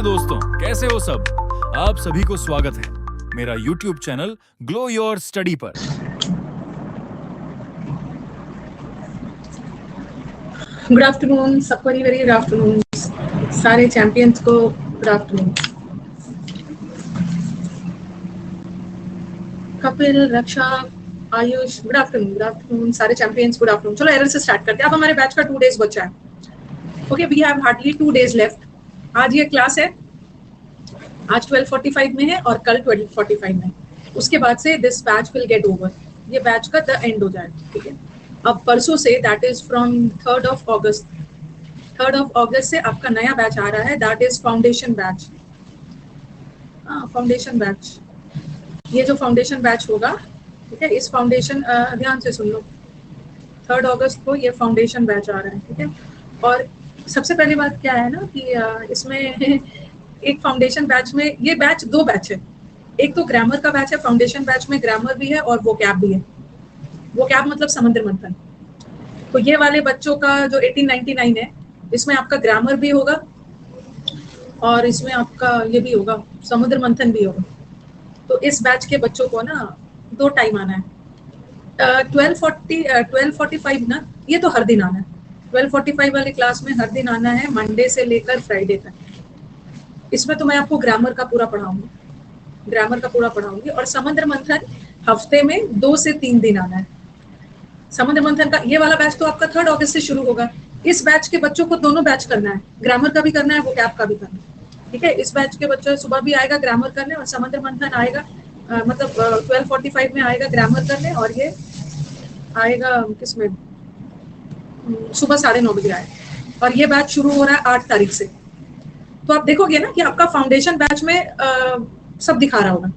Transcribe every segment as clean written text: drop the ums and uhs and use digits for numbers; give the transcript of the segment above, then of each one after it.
नमस्ते दोस्तों, कैसे हो सब? आप सभी को स्वागत है मेरा YouTube channel glow your study पर। गुड आफ्टरनून सबको, वेरी गुड आफ्टरनून सारे चैंपियंस को। गुड आफ्टरनून कपिल, रक्षा, आयुष, गुड आफ्टरनून सारे चैंपियंस, गुड आफ्टरनून। चलो एरर से स्टार्ट करते हैं। अब हमारे बैच का 2 डेज बचा है। Okay, we have hardly 2 days left. आज ये क्लास है, आज 12:45 में है और कल 12:45 में। उसके बाद से this batch will get over, ये बैच का द एंड हो जाएगा। ठीक है, अब परसों say that is from 3rd of August, 3rd of August से आपका नया बैच आ रहा है, that is foundation batch. Foundation batch, ये जो फाउंडेशन बैच होगा, ठीक है, इस फाउंडेशन ध्यान से सुन लो, 3rd अगस्त को ये फाउंडेशन बैच आ रहा है। ठीक है, और सबसे पहली बात क्या है ना कि इसमें एक फाउंडेशन बैच में, ये बैच 2 बैच है। एक तो ग्रामर का बैच है, फाउंडेशन बैच में ग्रामर भी है और वोकैब भी है। वोकैब मतलब समुद्र मंथन। तो ये वाले बच्चों का जो 1899 है, इसमें आपका ग्रामर भी होगा और इसमें आपका ये भी होगा, समुद्र मंथन भी होगा। तो इस बैच के बच्चों को ना 2 टाइम आना है। 12:45 ना, ये तो हर दिन आना है। 12:45 वाली क्लास में हर दिन आना है, मंडे से लेकर फ्राइडे तक। इसमें तो मैं आपको ग्रामर का पूरा पढ़ाऊंगी और समुद्र मंथन हफ्ते में 2 से 3 दिन आना है। समुद्र मंथन का ये वाला बैच तो आपका 3rd अगस्त से शुरू होगा। इस बैच के बच्चों को दोनों बैच करना है, ग्रामर का भी करना है, वोकैब का भी करना है। ठीक है, इस बैच के बच्चे सुबह भी आएगा ग्रामर करने और समुद्र मंथन आएगा, मतलब 12:45 में आएगा ग्रामर करने, और ये आएगा किसमें, सुबह 9:30 बजे आएगा। और ये बैच शुरू हो रहा है 8 तारीख से। तो आप देखोगे ना कि आपका फाउंडेशन बैच में सब दिखा रहा होगा।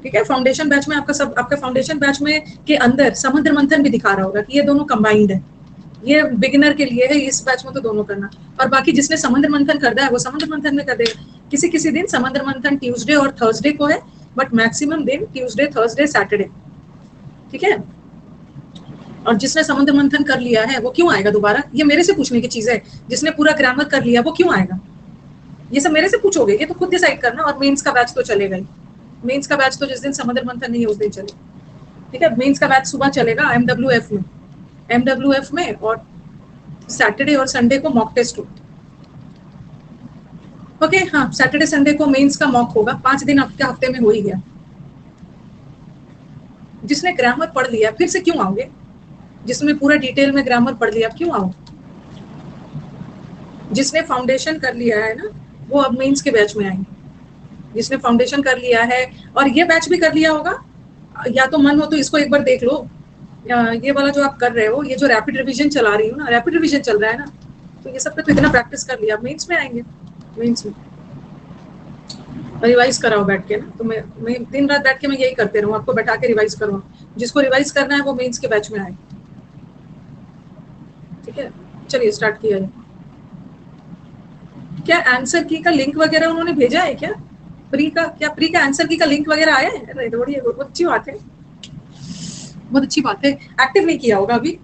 ठीक है, फाउंडेशन बैच में आपका फाउंडेशन बैच में के अंदर समुद्र मंथन भी दिखा रहा होगा कि ये दोनों कंबाइंड है। ये बिगिनर के लिए है, इस बैच में तो दोनों करना। और बाकी जिसने समुद्र मंथन करना है वो समुद्र मंथन में कर देगा। किसी किसी दिन समुद्र मंथन ट्यूसडे और थर्सडे को है, बट मैक्सिमम दिन ट्यूसडे, थर्सडे, सैटरडे। ठीक है, और जिसने समुद्र मंथन कर लिया है वो क्यों आएगा दोबारा? ये मेरे से पूछने की चीज है। जिसने पूरा ग्रामर कर लिया वो क्यों आएगा? ये सब मेरे से पूछोगे, ये तो खुद डिसाइड करना। और मेंस का बैच तो चलेगा ही। मेंस का बैच तो जिस दिन समुद्र मंथन नहीं है उस दिन चलेगा। ठीक है, मेंस का बैच सुबह चलेगा एमडब्ल्यूएफ में, और सैटरडे और संडे को मॉक टेस्ट होगा। ओके, हाँ, सैटरडे संडे को मेंस का मॉक होगा। 5 दिन आपके हफ्ते में हो ही गया। जिसने ग्रामर पढ़ लिया फिर से क्यों आओगे? जिसने पूरा डिटेल में ग्रामर पढ़ लिया क्यों आओ? जिसने फाउंडेशन कर लिया है ना, वो अब मेंस के बैच में आएंगे। जिसने फाउंडेशन कर लिया है और ये बैच भी कर लिया होगा, या तो मन हो तो इसको एक बार देख लो। ये वाला जो आप कर रहे हो, ये जो रैपिड रिवीजन चला रही हूँ ना, रैपिड रिवीजन चल रहा है ना, तो ये सब पे तो इतना प्रैक्टिस कर लिया, मेंस में आएंगे। मेंस में रिवाइज कराओ बैठ के ना, तो मैं दिन रात बैठ के मैं यही करते रहूँ, आपको बैठा के रिवाइज करवाऊँ। जिसको रिवाइज करना है वो मेंस के बैच में आए। ठीक है, चलिए स्टार्ट किया है। क्या आंसर की का लिंक वगैरह उन्होंने भेजा है क्या? प्री का आंसर की का लिंक वगैरह आया है? अरे थोड़ी बहुत अच्छी बात है, बहुत अच्छी बात है। एक्टिव नहीं किया होगा अभी?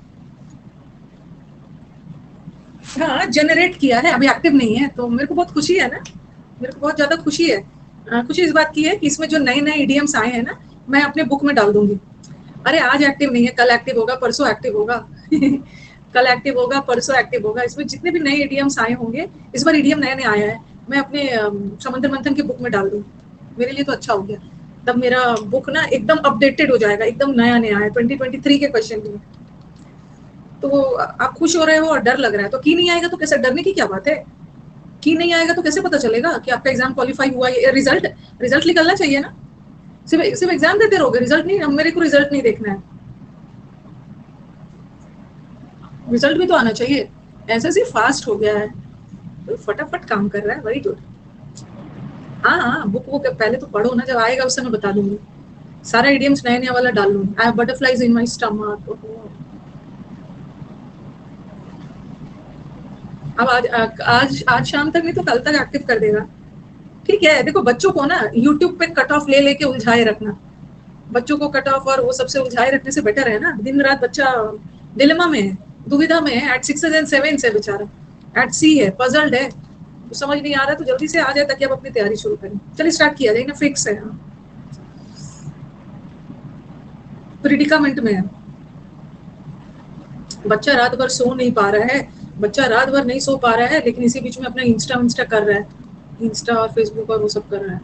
हाँ, जनरेट किया है, अभी एक्टिव नहीं है। तो मेरे को बहुत खुशी है ना, मेरे को बहुत ज्यादा खुशी है। खुशी इस बात की है कि इसमें जो नए नए इडियम्स आए हैं ना, मैं अपने बुक में डाल दूंगी। अरे आज एक्टिव नहीं है, कल एक्टिव होगा, परसों एक्टिव होगा कल एक्टिव होगा, परसों एक्टिव होगा। इसमें जितने भी नए इडियम्स आए होंगे, इस बार इडियम नया नया आया है, मैं अपने समुद्र मंथन की बुक में डाल दूँ। मेरे लिए तो अच्छा हो गया, तब मेरा बुक ना एकदम अपडेटेड हो जाएगा, एकदम नया नया है 2023 के क्वेश्चन की। तो आप खुश हो रहे हो और डर लग रहा है, तो की नहीं आएगा तो कैसे? डरने की क्या बात है? की नहीं आएगा तो कैसे पता चलेगा कि आपका एग्जाम क्वालिफाई हुआ है? रिजल्ट निकलना चाहिए ना। सिर्फ एग्जाम देते रहोगे, रिजल्ट नहीं? मेरे को रिजल्ट नहीं देखना है, रिजल्ट भी तो आना चाहिए। ऐसे फास्ट हो गया है, तो फटाफट काम कर रहा है, वेरी गुड। हाँ, बुक पहले तो पढ़ो ना, जब आएगा उससे मैं बता दूंगी। सारा इडियम्स नया नया वाला डाल लूंगी। I have butterflies in my stomach. अब आज शाम तक नहीं तो कल तक एक्टिव कर देगा। ठीक है, देखो बच्चों को ना यूट्यूब पे कट ऑफ ले लेके उलझाए रखना। बच्चों को कट ऑफ और वो सबसे उलझाए रखने से बेटर है ना, दिन रात बच्चा डिलेमा में है, दुविधा में है। एट 6 and 7 से बेचारा एट सी है, पजल्ड है। कुछ समझ नहीं आ रहा है तो जल्दी से आ जाए ताकि आप अपनी तैयारी शुरू करें। चलिए स्टार्ट किया जाए ना, फिक्स है, प्रिडिकामेंट में है। बच्चा रात भर सो नहीं पा रहा है, बच्चा रात भर नहीं सो पा रहा है, लेकिन इसी बीच में अपना इंस्टा कर रहा है, इंस्टा और फेसबुक और वो सब कर रहा है।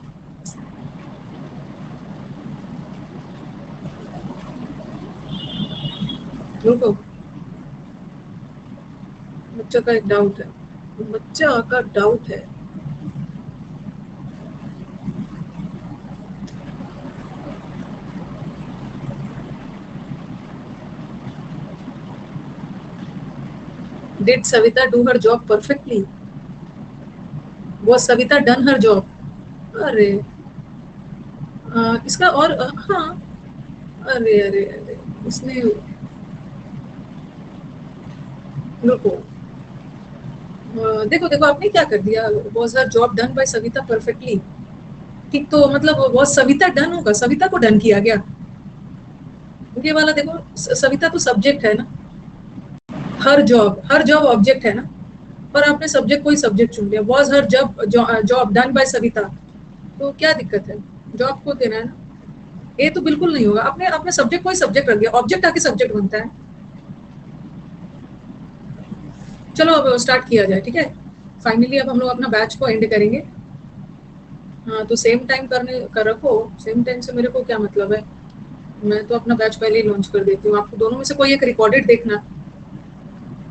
रुको, बच्चा का एक डाउट है, बच्चा का डाउट है। Did Savita do her job perfectly? Was Savita done her job? अरे इसका और हाँ, अरे अरे अरे इसने, रुको, देखो देखो आपने क्या कर दिया, was her job done by Savita perfectly? ठीक, तो मतलब was सविता डन होगा, सविता को डन किया गया। ये वाला देखो, सविता तो सब्जेक्ट है ना, हर जॉब ऑब्जेक्ट है ना, पर आपने सब्जेक्ट कोई सब्जेक्ट चुन लिया, was her job done by Savita, तो क्या दिक्कत है, जॉब को देना है ना। ये तो बिल्कुल नहीं होगा, आपने अपने सब्जेक्ट कोई सब्जेक्ट रख दिया, ऑब्जेक्ट आके सब्जेक्ट बनता है। चलो अब स्टार्ट किया जाए, ठीक है। फाइनली अब हम लोग अपना बैच को एंड करेंगे। हाँ तो सेम टाइम करने कर रखो, सेम टाइम से मेरे को क्या मतलब है, मैं तो अपना बैच पहले ही लॉन्च कर देती हूँ। आपको दोनों में से कोई एक रिकॉर्डेड देखना,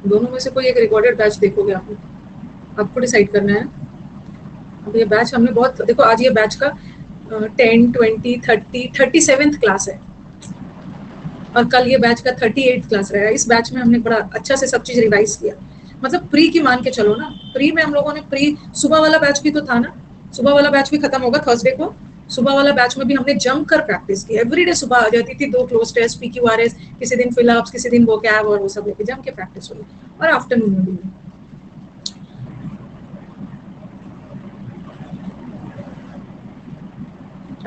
दोनों में से कोई एक रिकॉर्डेड बैच देखोगे आपको डिसाइड करना है। अब ये बैच हमने बहुत, देखो आज ये बैच का 10, 20, 30, 37th क्लास है, और कल ये बैच का 38th क्लास रहेगा। इस बैच में हमने बड़ा अच्छा से सब चीज रिवाइज किया, मतलब प्री की मान के चलो ना, प्री में हम लोगों ने प्री सुबह वाला बैच भी तो था ना, सुबह वाला बैच भी खत्म होगा थर्सडे को। सुबह वाला बैच में भी हमने जमकर प्रैक्टिस की, एवरीडे सुबह आ जाती थी, 2 क्लोज टेस्ट, PQRS, किसी दिन फिलअप्स, किसी दिन वोकैब, और वो सब लेके जम के प्रैक्टिस हुई, और आफ्टरनून में भी।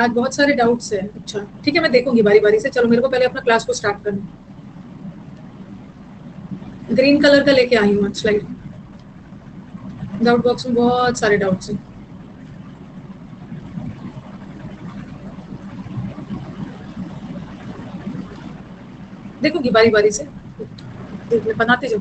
आज बहुत सारे डाउट्स है, अच्छा ठीक है, मैं देखूंगी बारी बारी से। चलो मेरे को पहले अपना क्लास को स्टार्ट करना, ग्रीन कलर का लेके आई हूँ स्लाइड, डाउट बॉक्स में बहुत सारे डाउट्स हैं। देखूंगी बारी बारी से, बनाते जाओ।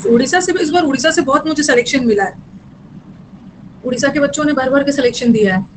उड़ीसा से, इस बार उड़ीसा से बहुत मुझे सिलेक्शन मिला है, उड़ीसा के बच्चों ने भर भर के सिलेक्शन दिया है।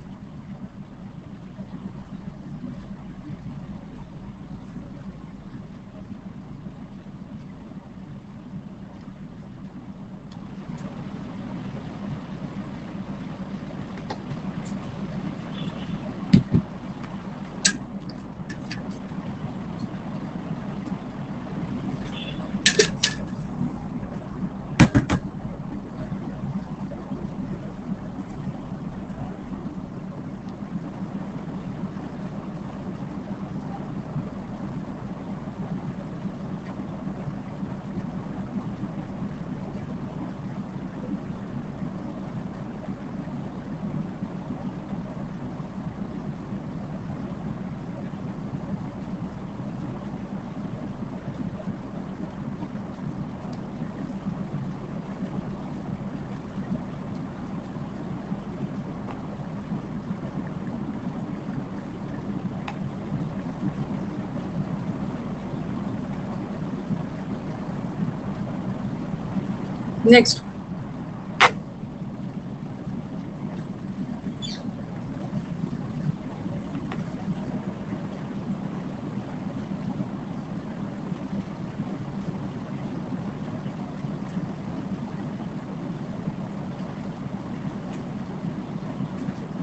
नेक्स्ट,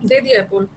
दे दिया है पोल।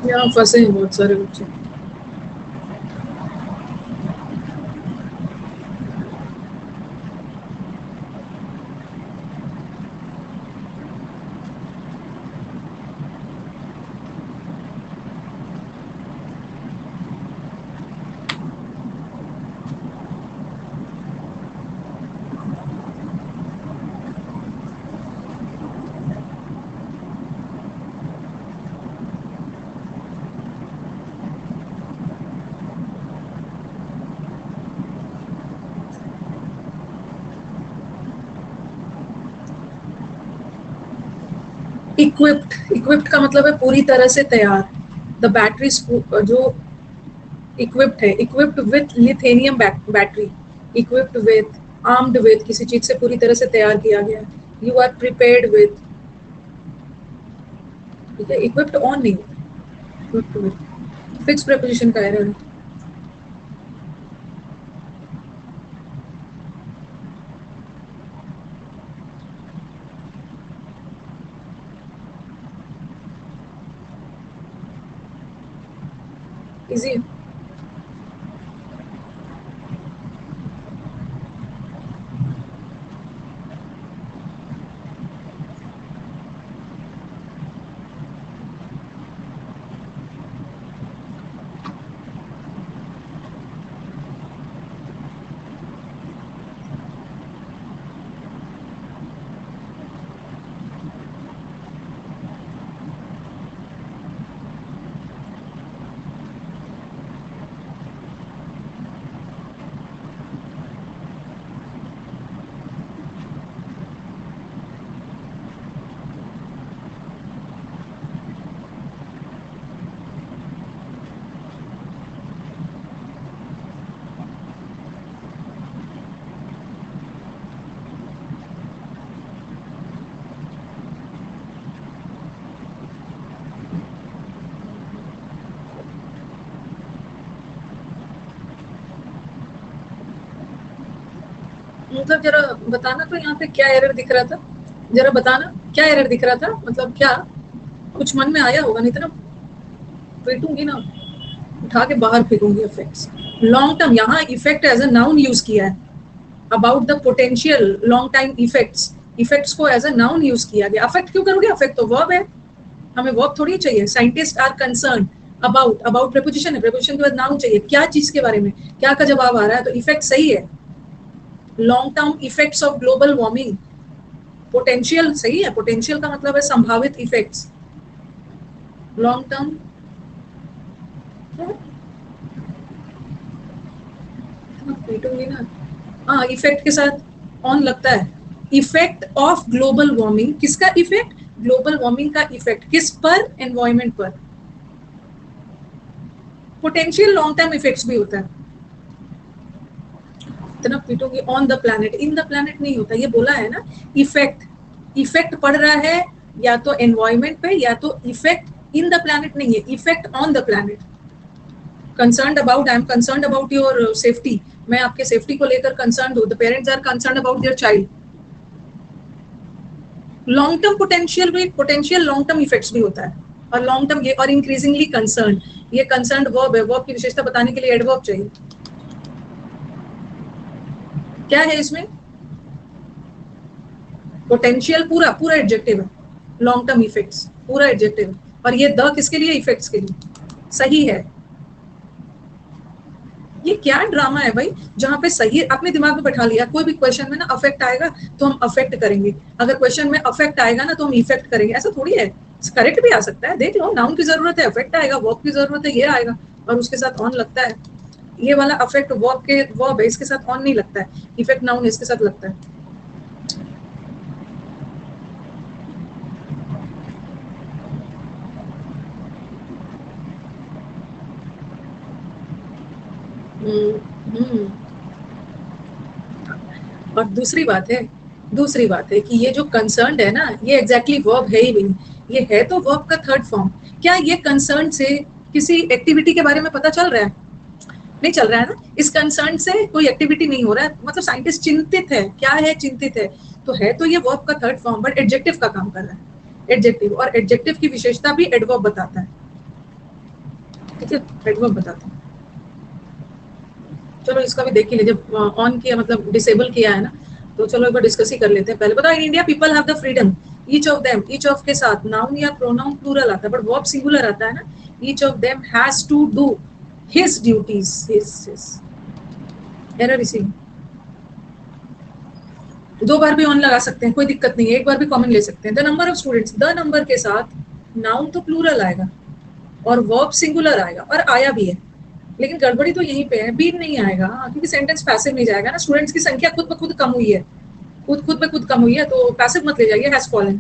यहाँ फंसे हैं बहुत सारे बच्चे। इक्विप्ड का मतलब है पूरी तरह से तैयार। द बैटरी जो इक्विप्ड है, equipped with lithium battery, equipped with, armed with, किसी चीज से पूरी तरह से तैयार किया गया। यू आर प्रिपेयर्ड विथ, ठीक है, इक्विप्ड ऑन नहीं, इक्विप्ड विथ फिक्स प्रीपोजिशन का एरर है। इजी। मतलब जरा बताना तो यहाँ पे क्या एरर दिख रहा था, जरा बताना क्या एरर दिख रहा था, मतलब क्या कुछ मन में आया होगा, नहीं तो ना पीटूंगी ना, उठा के बाहर फेंकूंगी। इफेक्ट्स लॉन्ग टर्म, यहाँ effect as a noun use किया है, about the potential long time effects, effects को एज अ नाउन यूज किया गया। अफेक्ट क्यों करोगे, अफेक्ट तो वर्ब है, हमें वर्ब थोड़ी चाहिए। Scientist are concern about, about preposition है, प्रीपोजिशन के बाद नाउन चाहिए, क्या चीज के बारे में, क्या का जवाब आ रहा है, तो इफेक्ट सही है। Long term effects of global warming, potential सही है, पोटेंशियल का मतलब है संभावित इफेक्ट्स। लॉन्ग टर्म पीटूंगी ना, हाँ इफेक्ट के साथ ऑन लगता है। इफेक्ट ऑफ ग्लोबल वार्मिंग, किसका इफेक्ट, ग्लोबल वार्मिंग का इफेक्ट किस पर, एनवायरमेंट पर। पोटेंशियल लॉन्ग टर्म इफेक्ट्स भी होता है। इतना पीटोगे, on the planet, in the planet नहीं होता, ये बोला है ना। इफेक्ट, इफेक्ट पड़ रहा है या तो एनवायरमेंट पे या तो इफेक्ट इन द प्लैनेट नहीं है, effect on the planet. Concerned about, I am concerned about your safety, मैं आपके सेफ्टी को लेकर कंसर्न्ड हूँ। The parents are concerned about their child. Long term potential भी, पोटेंशियल लॉन्ग टर्म इफेक्ट्स भी होता है, और लॉन्ग टर्म ये, और इंक्रीजिंगली कंसर्न, ये कंसर्न्ड वर्ब है, वर्ब की विशेषता बताने के लिए एडवर्ब चाहिए। क्या है इसमें, पोटेंशियल पूरा पूरा एडजेक्टिव है, लॉन्ग टर्म इफेक्ट्स पूरा एडजेक्टिव है, और ये द किसके लिए, इफेक्ट्स के लिए, सही है। ये क्या ड्रामा है भाई, जहाँ पे सही अपने दिमाग में बैठा लिया, कोई भी क्वेश्चन में ना अफेक्ट आएगा तो हम अफेक्ट करेंगे, अगर क्वेश्चन में अफेक्ट आएगा ना तो हम इफेक्ट करेंगे, ऐसा थोड़ी है। करेक्ट भी आ सकता है, देख लो, नाउन की जरूरत है, अफेक्ट आएगा, वर्ब की जरूरत है, ये आएगा, और उसके साथ ऑन लगता है। ये वाला अफेक्ट वर्ब के, वर्ब है, इसके साथ ऑन नहीं लगता है, इफेक्ट नाउन इसके साथ लगता है। और दूसरी बात है कि ये जो कंसर्न है ना, ये एग्जैक्टली वर्ब है ही नहीं, ये है तो वर्ब का थर्ड फॉर्म। क्या ये कंसर्न से किसी एक्टिविटी के बारे में पता चल रहा है, नहीं चल रहा है ना, इस कंसर्न से कोई एक्टिविटी नहीं हो रहा है, मतलब साइंटिस्ट चिंतित है, क्या है, चिंतित है तो ये वर्ब का थर्ड फॉर्म, बट एडजेक्टिव का काम कर रहा है, एडजेक्टिव, और एडजेक्टिव की विशेषता भी एडवर्ब बताता है। ठीक है, हेडवर्क बताते हैं। चलो इसका भी देख ही लीजिए, ऑन किया मतलब डिसेबल किया है ना, तो चलो एक बार डिस्कस ही कर लेते हैं। पहले बताओ, in India people have the freedom, each of them, each of के साथ नाउन या प्रोनाउन प्लूरल आता है, बट वर्ब सिंगुलर आता है ना, each of them has to do his duties, his error इसी। दो बार भी ऑन लगा सकते हैं, कोई दिक्कत नहीं है, एक बार भी कॉमन ले सकते हैं। The number of students, the number के साथ नाउन तो प्लूरल आएगा और वर्ब सिंगुलर आएगा, और आया भी है, लेकिन गड़बड़ी तो यहीं पे है, बीन नहीं आएगा क्योंकि सेंटेंस पैसिव नहीं जाएगा ना। स्टूडेंट्स की संख्या खुद ब खुद कम हुई है, खुद पे खुद कम हुई है, तो पैसिव मत ले जाइए, has fallen.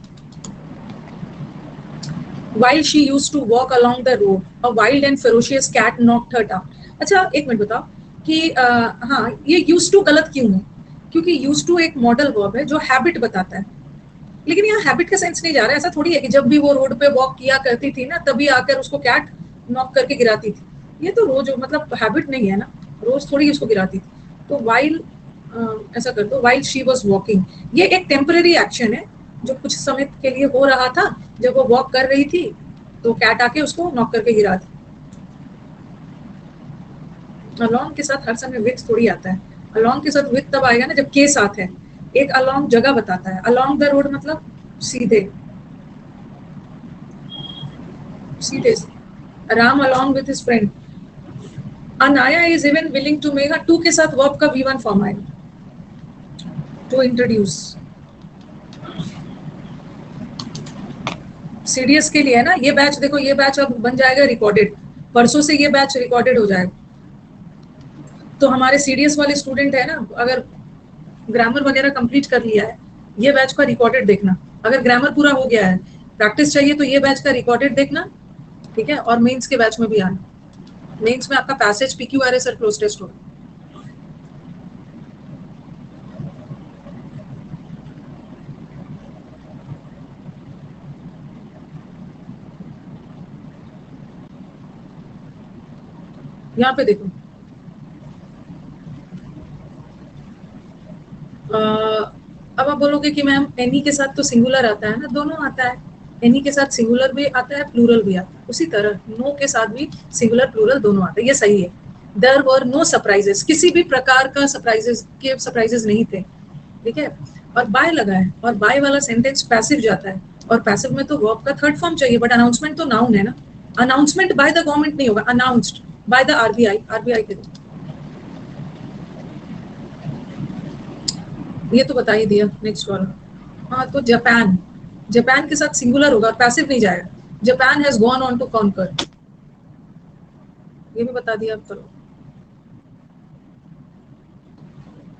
While she used to walk along the road, a wild and ferocious cat knocked her down. अच्छा एक मिनट बताओ कि हाँ ये used to गलत क्यों है? क्योंकि used to एक मॉडल वर्ब है जो हैबिट बताता है, लेकिन यहाँ हैबिट का सेंस नहीं जा रहा है। ऐसा थोड़ी है कि जब भी वो रोड पे वॉक किया करती थी ना, तभी आकर उसको कैट नॉक करके गिराती थी। ये तो रोज मतलब हैबिट नहीं है ना, रोज थोड़ी उसको गिराती थी। तो वाइल ऐसा कर दो, वाइल शी वॉज वॉकिंग, ये एक टेम्पररी एक्शन है जो कुछ समय के लिए हो रहा था। जब वो वॉक कर रही थी तो कैट आके उसको नॉक करके गिरा दी। अलॉन्ग के साथ हर समय विथ थोड़ी आता है, अलॉन्ग के साथ विथ तब आएगा ना जब के साथ है। एक अलॉन्ग जगह बताता है, अलॉन्ग द रोड मतलब सीधे सीधे। Ram along with his friend, Anaya is even willing to make, to के साथ वर्ब का V1 फॉर्म आएगा, टू इंट्रोड्यूस। सीडीएस के लिए है ना ये बैच, देखो ये बैच अब बन जाएगा रिकॉर्डेड, परसों से ये बैच रिकॉर्डेड हो जाएगा। तो हमारे सीडीएस वाले स्टूडेंट है ना, अगर ग्रामर वगैरह कंप्लीट कर लिया है, ये बैच का रिकॉर्डेड देखना। अगर ग्रामर पूरा हो गया है, प्रैक्टिस चाहिए, तो ये बैच का रिकॉर्डेड देखना, ठीक है। और मेंस के बैच में भी आना, मेंस में आपका पैसेज PQRS और क्लोज टेस्ट होगा। यहाँ पे देखो, अब आप बोलोगे कि मैम एनी के साथ तो सिंगुलर आता है ना, दोनों आता है, एनी के साथ सिंगुलर भी आता है, प्लूरल भी आता है। उसी तरह नो के साथ भी सिंगुलर प्लूरल दोनों आता है, ये सही है। देयर वर नो सरप्राइजेस, किसी भी प्रकार का सरप्राइजेस नहीं थे, ठीक है। और बाय लगा है, और बाय वाला सेंटेंस पैसिव जाता है, और पैसिव में तो वर्ब का थर्ड फॉर्म चाहिए, बट अनाउंसमेंट तो नाउन है ना। अनाउंसमेंट बाय द गवर्नमेंट नहीं होगा, अनाउंस्ड बाय द आरबीआई के। ये तो बता ही दिया, नेक्स्ट वाला। हाँ तो जापान, जापान के साथ सिंगुलर होगा, पैसिव नहीं जाएगा। Japan has gone on to conquer, ये भी बता दिया। अब करो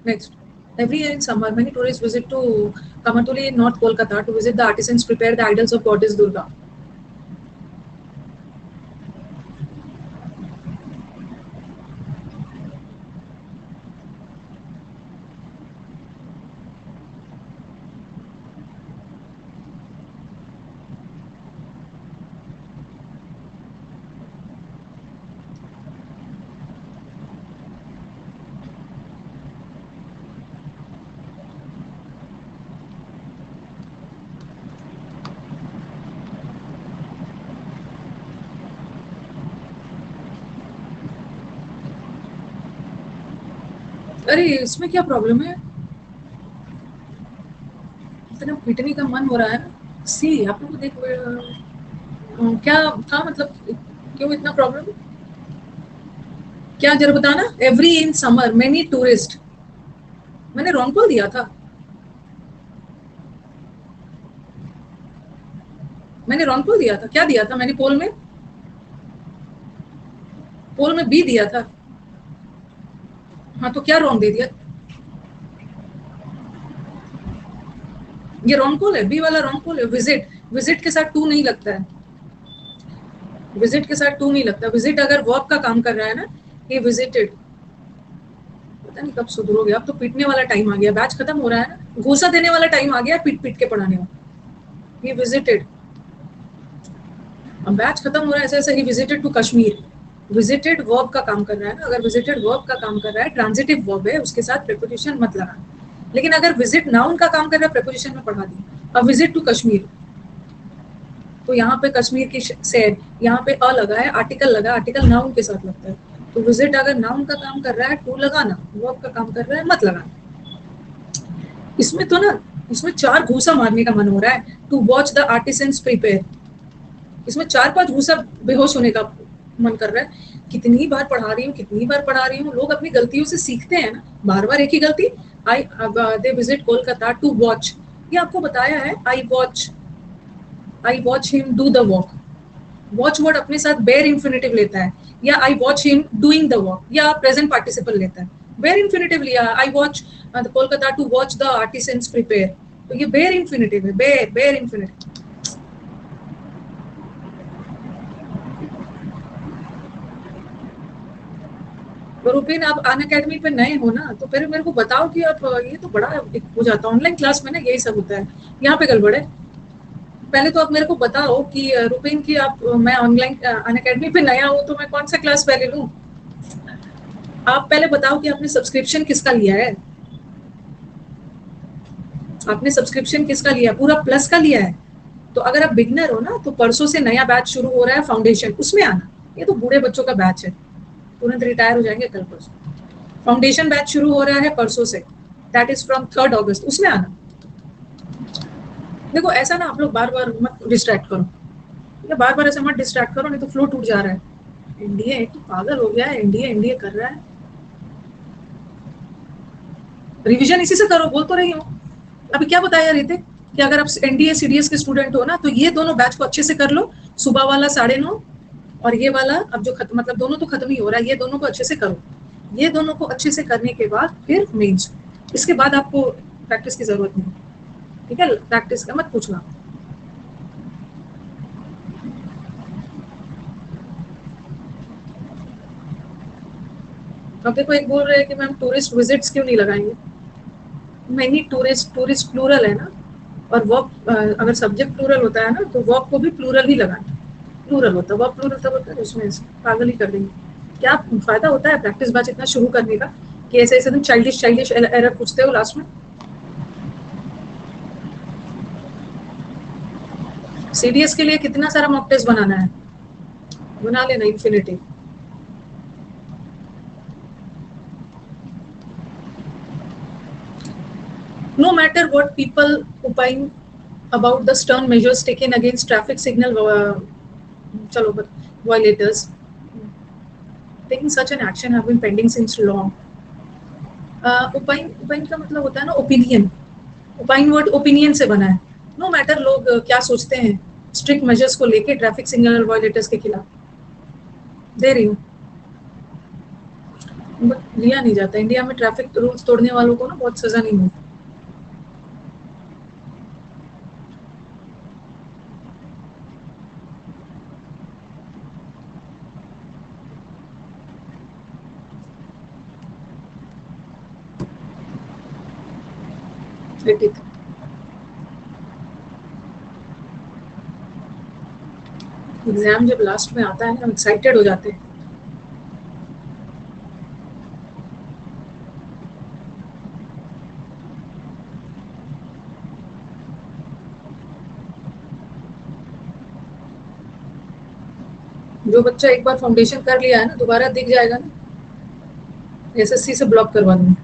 next. Every year in summer, many tourists visit to Kamatuli in North Kolkata to visit the artisans prepare the idols of goddess Durga. अरे इसमें क्या प्रॉब्लम है, इतना पिटने का मन हो रहा है। सी आप लोग को देख क्या था मतलब, क्यों इतना प्रॉब्लम, क्या जरा बताना। Every in summer many tourist, मैंने रॉन्ग बोल दिया था, मैंने रॉन्ग बोल दिया था। क्या दिया था मैंने पोल में, पोल में बी दिया था। हाँ तो क्या रॉन्ग दे दिया, ये रॉन्ग कॉल है, बी वाला रॉन्ग कॉल है। विजिट, विजिट के साथ टू नहीं लगता है, विजिट के साथ टू नहीं लगता। विजिट अगर वर्ब का काम कर रहा है ना, ये विजिटेड, पता नहीं कब सुधरोगे। अब तो पीटने वाला टाइम आ गया, बैच खत्म हो रहा है ना, घूसा देने वाला टाइम आ गया, पीट पीट के पढ़ाने वाला। ये विजिटेड, अब बैच खत्म हो रहा है, ऐसे ऐसे ही visited to Kashmir, visited verb का काम कर रहा है ना। अगर विजिटेड वर्ब का काम कर रहा है, ट्रांजिटिव वर्ब है, उसके साथ प्रीपोजिशन मत लगाना। लेकिन अगर विजिट नाउन का काम कर रहा है, प्रीपोजिशन में पढ़ा दी। अब विजिट टू कश्मीर, तो यहाँ पे कश्मीर की सैर, यहाँ पे अ लगा है, आर्टिकल लगा, आर्टिकल नाउन के साथ लगता है। तो विजिट अगर नाउन का काम कर रहा है टू लगाना, वर्ब का काम कर रहा है मत लगाना। इसमें तो ना, इसमें 4 घूसा मारने का मन हो रहा है, to watch the artisans prepare. इसमें 4-5 घूसा बेहोश होने का मन कर रहा है। कितनी बार पढ़ा रही हूँ, कितनी बार पढ़ा रही हूँ। लोग अपनी गलतियों से सीखते हैं ना, बार बार एक ही गलती। I they visit Kolkata to watch, ये आपको बताया है। I watch him do the walk. Watch word अपने साथ बेयर इंफिनिटिव लेता है, या I watch him doing the walk, या प्रेजेंट पार्टिसिपल लेता है। बेयर इंफिनिटिव लिया, I watch Kolkata to watch the artisans prepare, तो ये बेयर इंफिनिटिव है, बेयर इंफिनिटिव। तो रुपीन, आप अन अकेडमी पे नए हो ना, तो फिर मेरे को बताओ कि आप, ये तो बड़ा हो जाता है ऑनलाइन क्लास में ना, यही सब होता है। यहाँ पे गड़बड़ है। पहले तो आप मेरे को बताओ कि रुपीन की आप, मैं ऑनलाइन अन अकेडमी पे नया हूँ तो मैं कौन सा क्लास पहले लूँ। आप पहले बताओ कि आपने सब्सक्रिप्शन किसका लिया है। आपने सब्सक्रिप्शन किसका लिया, पूरा प्लस का लिया है। तो अगर आप बिगनर हो ना, तो परसों से नया बैच शुरू हो रहा है फाउंडेशन, उसमें आना। ये तो बूढ़े बच्चों का बैच है, तुरंत रिटायर हो जाएंगे कल परसों। फाउंडेशन बैच शुरू हो रहा है परसों से, दैट इज फ्रॉम 3 अगस्त, उसमें आना। देखो ऐसा ना, आप लोग बार बार मत डिस्ट्रैक्ट करो, या बार बार ऐसा मत डिस्ट्रैक्ट करो, नहीं तो फ्लो टूट जा रहा है। एनडीए तो पागल हो गया है, एनडीए एनडीए कर रहा है। रिवीजन इसी से करो, बोल तो रही हूँ। अभी क्या बताया ऋतिक कि अगर आप एनडीए सीडीएस के स्टूडेंट हो ना, तो ये दोनों बैच को अच्छे से कर लो। सुबह वाला 9:30 और ये वाला अब जो खत्म, मतलब दोनों तो खत्म ही हो रहा है, ये दोनों को अच्छे से करो। ये दोनों को अच्छे से करने के बाद फिर मेंस, इसके बाद आपको प्रैक्टिस की जरूरत नहीं। ठीक है, प्रैक्टिस का मत पूछना। अब देखो, एक बोल रहे हैं कि मैम टूरिस्ट विजिट्स क्यों नहीं लगाएंगे। मैनी टूरिस्ट, टूरिस्ट प्लूरल है ना, और वर्ब अगर सब्जेक्ट प्लूरल होता है ना, तो वर्ब को भी प्लूरल ही लगाना। प्लूरल होता है, वर्ब प्लूरल तब होता है, उसमें पागल ही कर देंगे। क्या फायदा होता है प्रैक्टिस बैच इतना शुरू करने का, कि ऐसे ऐसे तुम चाइल्डिश चाइल्डिश एरर पूछते हो लास्ट में। सीडीएस के लिए कितना सारा मॉक टेस्ट बनाना है, बना लेना infinity. No matter what people opine about the stern measures taken against traffic signal chalo violators, taking such an action have been pending since long. Opine का मतलब होता है ना ओपिनियन। ओपाइन वर्ड ओपिनियन से बना है। नो मैटर लोग क्या सोचते हैं स्ट्रिक्ट मेजर्स को लेके ट्रैफिक सिग्नल वायलेटर्स के खिलाफ, दे रही हूँ, बट लिया नहीं जाता। इंडिया में ट्रैफिक रूल्स तोड़ने वालों को ना बहुत सजा नहीं मिलती। एग्जाम जब लास्ट में आता है ना, हम एक्साइटेड हो जाते हैं। जो बच्चा एक बार फाउंडेशन कर लिया है ना, दोबारा दिख जाएगा ना, एसएससी से ब्लॉक करवा दूंगा।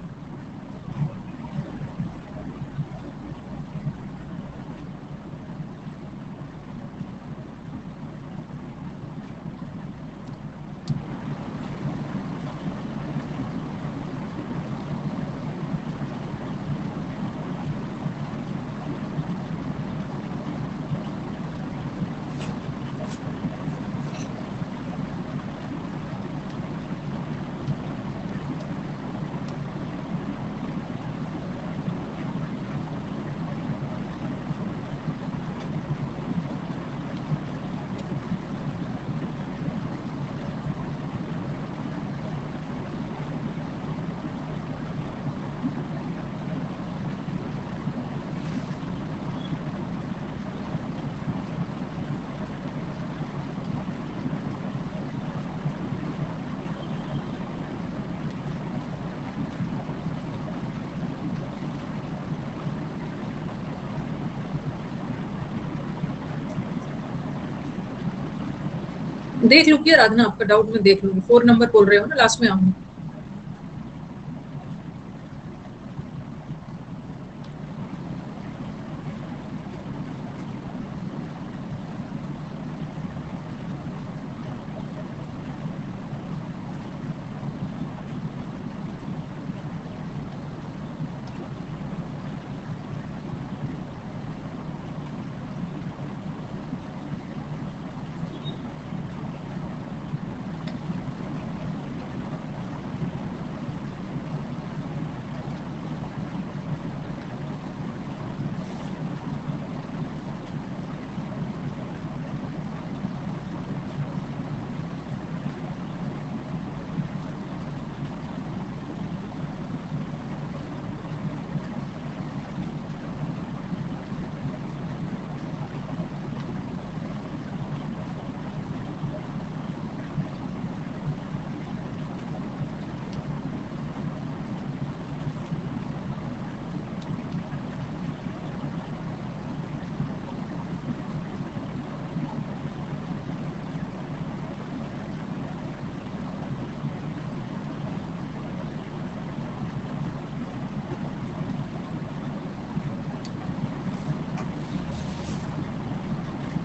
देख लूंगी आराधना, आपका डाउट मैं देख लूंगी। 4 नंबर बोल रहे हो ना, लास्ट में आऊंगी।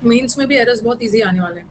मेंस में भी एरर्स बहुत इजी आने वाले हैं।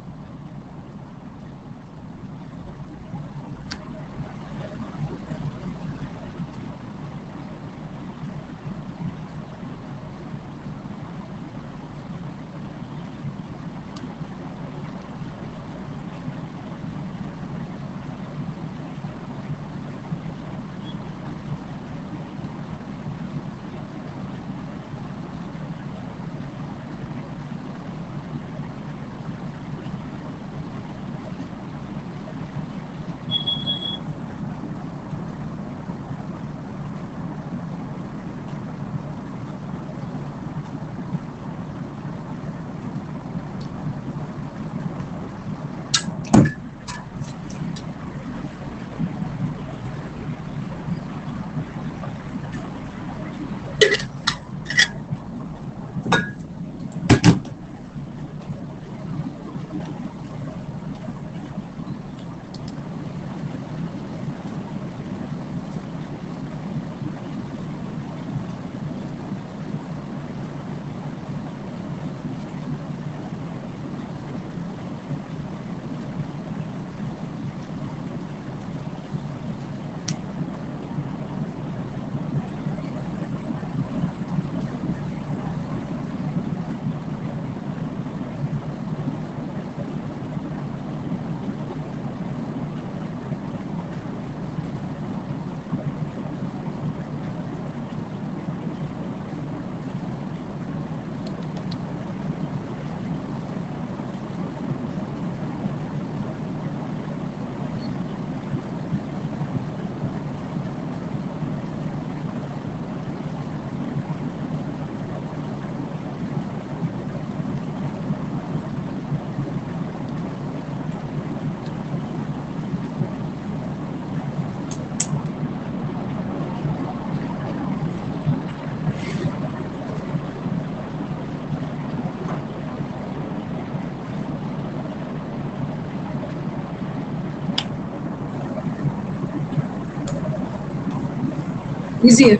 Easy है।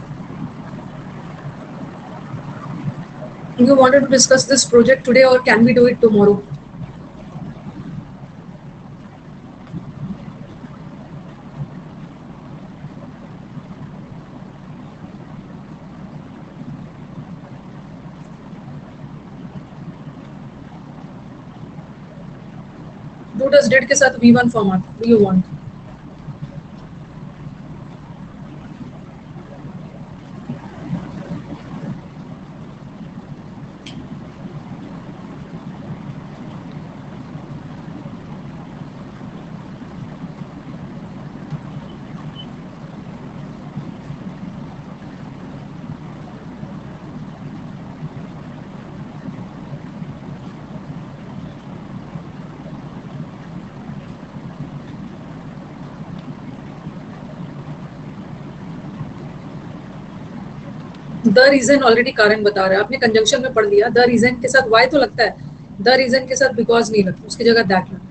You wanted to discuss this project today or can we do it tomorrow? Do does did के साथ V1 format do you want? The reason already कारण बता रहा है, आपने कंजंक्शन में पढ़ लिया। द रीजन के साथ वाई तो लगता है, द रीजन के साथ बिकॉज नहीं लगता, उसकी जगह दैट लगता है।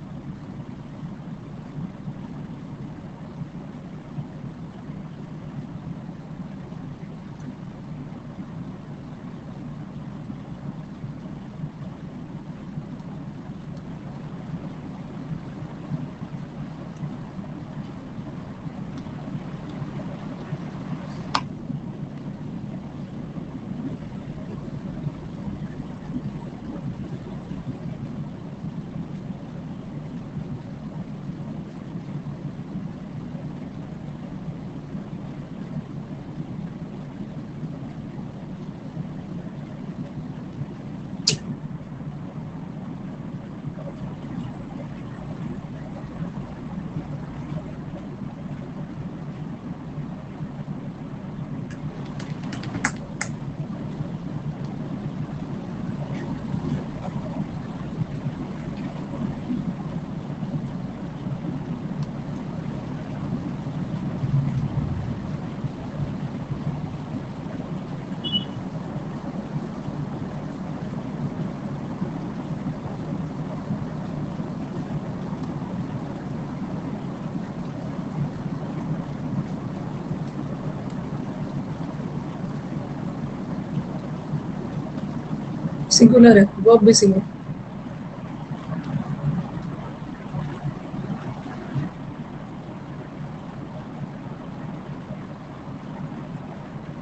सिंगुलर है, वर्ब भी सिंगुलर।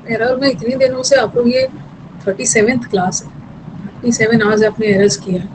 एरर में इतने दिनों से आप लोग ये 37th क्लास है, 37 आवर्स आपने एरर्स किया है।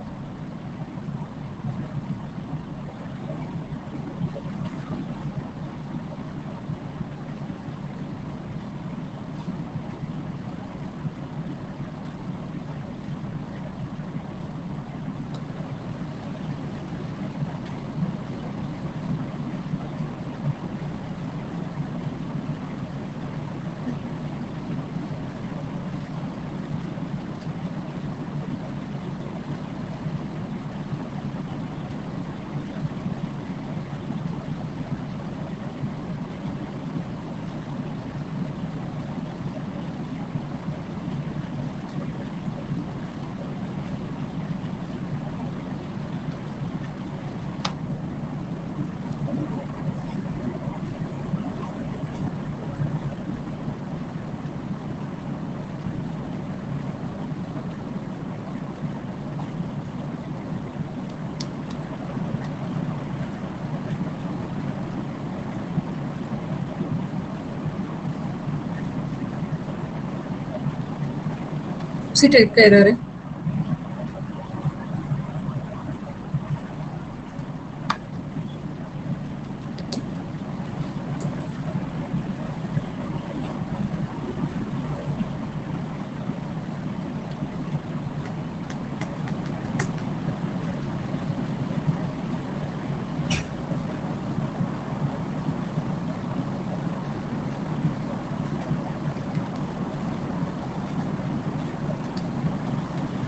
उसी टाइप का एरर है।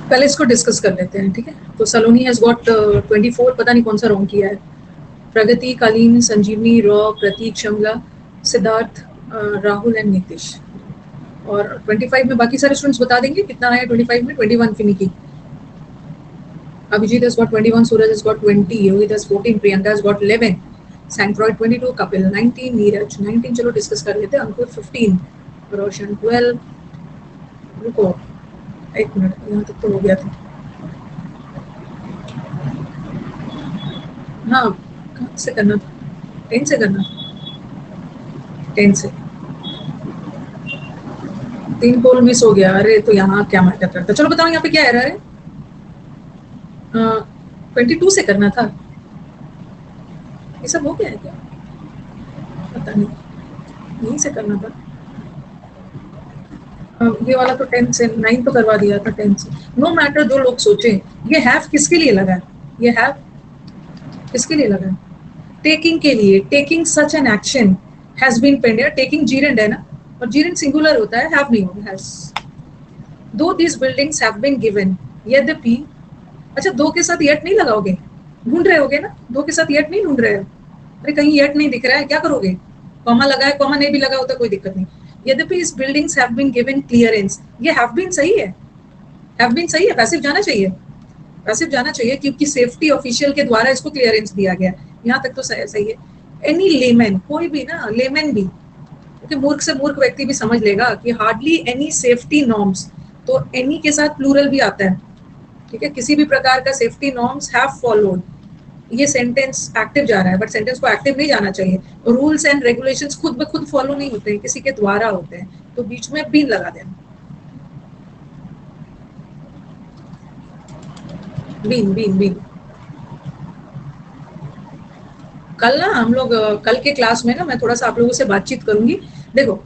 पहले इसको डिस्कस कर लेते हैं, ठीक है। तो सलोनी हैज गॉट 24, पता नहीं कौन सा रॉन्ग किया है। प्रगति, कालीन, संजीवनी, रॉ, प्रतीक, शमला, सिद्धार्थ, राहुल एंड नीतीश। और 25 में बाकी सारे स्टूडेंट्स बता देंगे कितना आया 25 में। 21 finicky, Abhijit has got 21, Suraj has got 20, Yogi has 14, Priyanka has got 11, Sankroyd 22, Kapil 19, Neeraj 19। चलो डिस्कस कर लेते हैं। अंकुर 15, रोशन 12। रुको एक मिनट, यहाँ तक तो हो गया था। हाँ, कहाँ से करना था? 10 से करना, 10 से। 3 पोल मिस हो गया। अरे तो यहाँ क्या मैटर करता। चलो बताओ यहाँ पे क्या एरर है। 22 से करना था। ये सब हो गया है क्या? पता नहीं, यहीं से करना था। ये वाला तो 10 से, 9 तो करवा दिया था 10 से। नो मैटर जो लोग सोचे, ये हैव किसके लिए लगा है? ये हैव किसके लिए लगा है? टेकिंग के लिए। Taking such an action has been paid. Taking gerund है ना, और जीरेंड सिंगुलर होता है, हैव नहीं होगा, has. Though these buildings have been given, यद्यपि। अच्छा, दो के साथ येट नहीं लगाओगे, ढूंढ रहे होगे ना। दो के साथ येट नहीं ढूंढ रहे हो। अरे कहीं येट नहीं दिख रहा है, क्या करोगे? कॉमा लगा है, कॉमा नहीं भी लगा होता कोई दिक्कत नहीं। यद्यपि इस buildings have been given clearance, ये हैव बीन सही है। हैव बीन सही है, पैसिव जाना चाहिए, पैसिव जाना चाहिए, क्योंकि सेफ्टी ऑफिशियल के द्वारा इसको क्लियरेंस दिया गया। यहाँ तक तो सही है। एनी लेमैन, कोई भी ना, लेमैन भी, क्योंकि मूर्ख से मूर्ख व्यक्ति भी समझ लेगा कि हार्डली एनी सेफ्टी नॉर्म्स, तो एनी के साथ प्लूरल भी आता है, ठीक है। किसी भी प्रकार का सेफ्टी नॉर्म्स हैव फॉलोड, ये सेंटेंस एक्टिव जा रहा है, बट सेंटेंस को एक्टिव नहीं जाना चाहिए। रूल्स एंड रेगुलेशंस खुद ब खुद फॉलो नहीं होते हैं, किसी के द्वारा होते हैं, तो बीच में बीन लगा देना। Been been been. कल ना हम लोग, कल के क्लास में ना मैं थोड़ा सा आप लोगों से बातचीत करूंगी। देखो,